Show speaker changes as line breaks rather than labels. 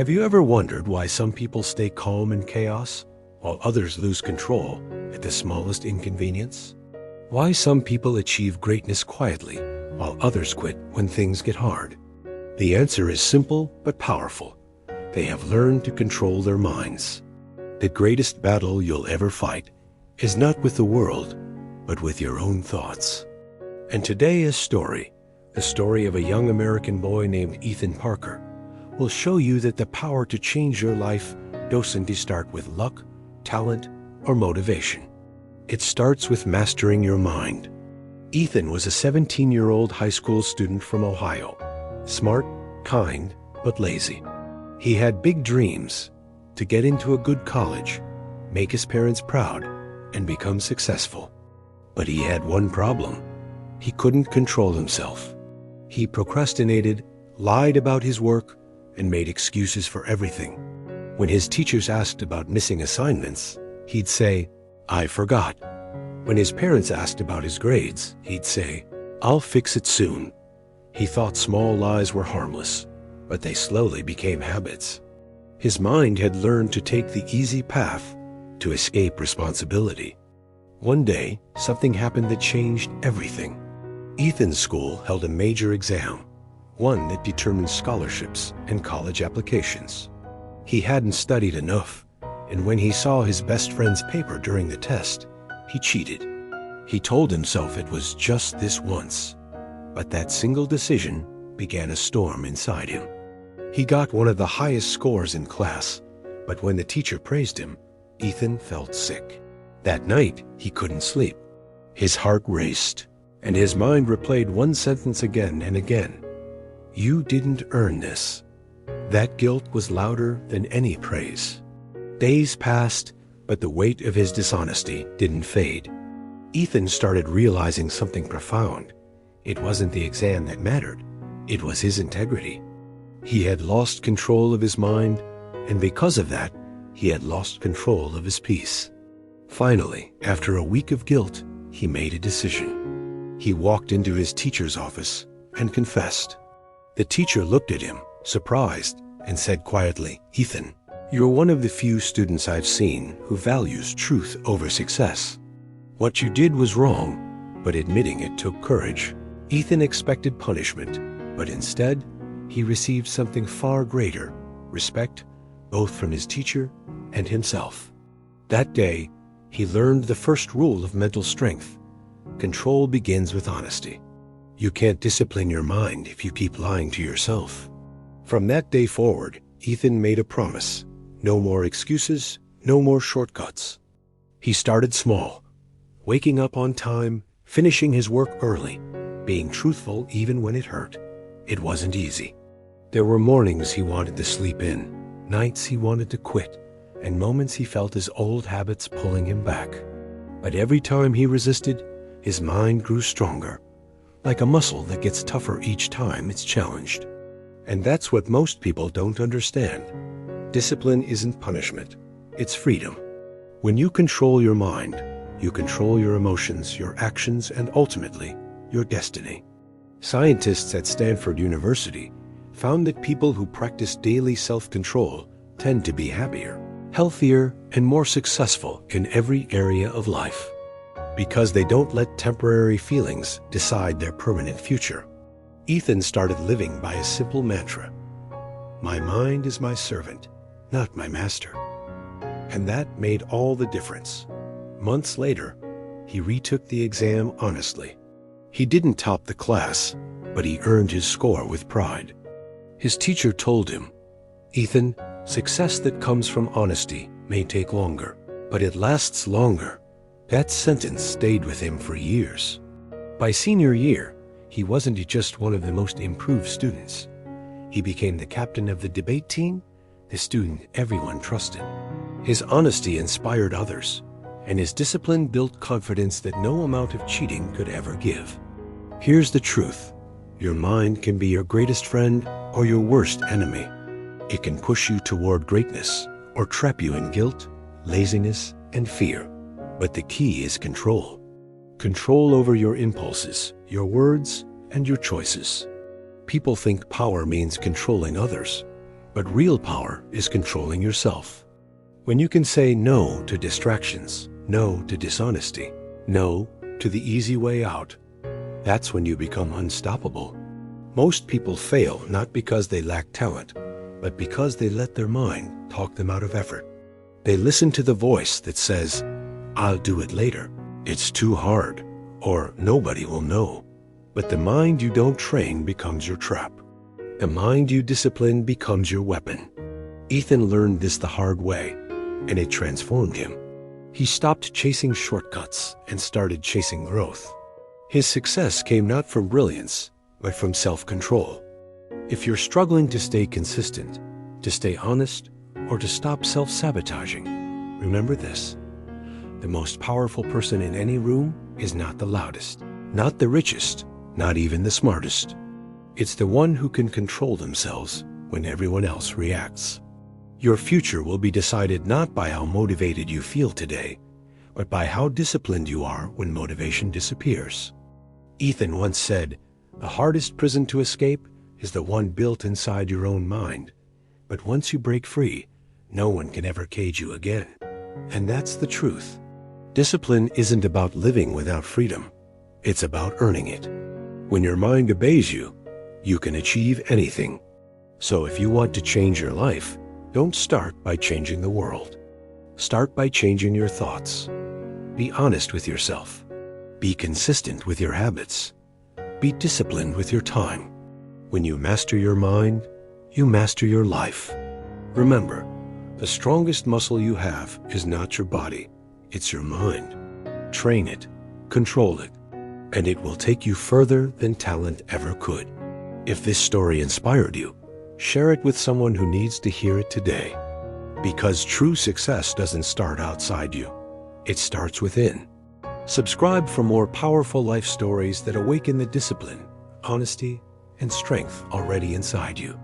Have you ever wondered why some people stay calm in chaos, while others lose control at the smallest inconvenience? Why some people achieve greatness quietly, while others quit when things get hard? The answer is simple but powerful. They have learned to control their minds. The greatest battle you'll ever fight is not with the world, but with your own thoughts. And today the story of a young American boy named Ethan Parker, will show you that the power to change your life doesn't start with luck, talent, or motivation. It starts with mastering your mind. Ethan was a 17-year-old high school student from Ohio. Smart, kind, but lazy. He had big dreams: to get into a good college, make his parents proud, and become successful. But he had one problem. He couldn't control himself. He procrastinated, lied about his work, and made excuses for everything. When his teachers asked about missing assignments, he'd say, "I forgot." When his parents asked about his grades, he'd say, "I'll fix it soon." He thought small lies were harmless, but they slowly became habits. His mind had learned to take the easy path to escape responsibility. One day, something happened that changed everything. Ethan's school held a major exam, one that determined scholarships and college applications. He hadn't studied enough, and when he saw his best friend's paper during the test, he cheated. He told himself it was just this once, but that single decision began a storm inside him. He got one of the highest scores in class, but when the teacher praised him, Ethan felt sick. That night, he couldn't sleep. His heart raced, and his mind replayed one sentence again and again. "You didn't earn this." That guilt was louder than any praise. Days passed, but the weight of his dishonesty didn't fade. Ethan started realizing something profound. It wasn't the exam that mattered. It was his integrity. He had lost control of his mind, and because of that, he had lost control of his peace. Finally, after a week of guilt, he made a decision. He walked into his teacher's office and confessed. The teacher looked at him, surprised, and said quietly, "Ethan, you're one of the few students I've seen who values truth over success. What you did was wrong, but admitting it took courage." Ethan expected punishment, but instead, he received something far greater: respect, both from his teacher and himself. That day, he learned the first rule of mental strength. Control begins with honesty. You can't discipline your mind if you keep lying to yourself. From that day forward, Ethan made a promise: no more excuses, no more shortcuts. He started small, waking up on time, finishing his work early, being truthful even when it hurt. It wasn't easy. There were mornings he wanted to sleep in, nights he wanted to quit, and moments he felt his old habits pulling him back. But every time he resisted, his mind grew stronger, like a muscle that gets tougher each time it's challenged. And that's what most people don't understand. Discipline isn't punishment, it's freedom. When you control your mind, you control your emotions, your actions, and ultimately, your destiny. Scientists at Stanford University found that people who practice daily self-control tend to be happier, healthier, and more successful in every area of life, because they don't let temporary feelings decide their permanent future. Ethan started living by a simple mantra: "My mind is my servant, not my master." And that made all the difference. Months later, he retook the exam honestly. He didn't top the class, but he earned his score with pride. His teacher told him, "Ethan, success that comes from honesty may take longer, but it lasts longer." That sentence stayed with him for years. By senior year, he wasn't just one of the most improved students. He became the captain of the debate team, the student everyone trusted. His honesty inspired others, and his discipline built confidence that no amount of cheating could ever give. Here's the truth: your mind can be your greatest friend or your worst enemy. It can push you toward greatness or trap you in guilt, laziness, and fear. But the key is control. Control over your impulses, your words, and your choices. People think power means controlling others, But real power is controlling yourself. When you can say no to distractions, no to dishonesty, no to the easy way out, that's when you become unstoppable. Most people fail not because they lack talent, but because they let their mind talk them out of effort. They listen to the voice that says, "I'll do it later," "It's too hard," or "Nobody will know." But the mind you don't train becomes your trap. The mind you discipline becomes your weapon. Ethan learned this the hard way, and it transformed him. He stopped chasing shortcuts and started chasing growth. His success came not from brilliance, but from self-control. If you're struggling to stay consistent, to stay honest, or to stop self-sabotaging, remember this: the most powerful person in any room is not the loudest, not the richest, not even the smartest. It's the one who can control themselves when everyone else reacts. Your future will be decided not by how motivated you feel today, but by how disciplined you are when motivation disappears. Ethan once said, "The hardest prison to escape is the one built inside your own mind. But once you break free, no one can ever cage you again." And that's the truth. Discipline isn't about living without freedom. It's about earning it. When your mind obeys you, you can achieve anything. So if you want to change your life, don't start by changing the world. Start by changing your thoughts. Be honest with yourself. Be consistent with your habits. Be disciplined with your time. When you master your mind, you master your life. Remember, the strongest muscle you have is not your body, it's your mind. Train it, control it, and it will take you further than talent ever could. If this story inspired you, share it with someone who needs to hear it today. Because true success doesn't start outside you, it starts within. Subscribe for more powerful life stories that awaken the discipline, honesty, and strength already inside you.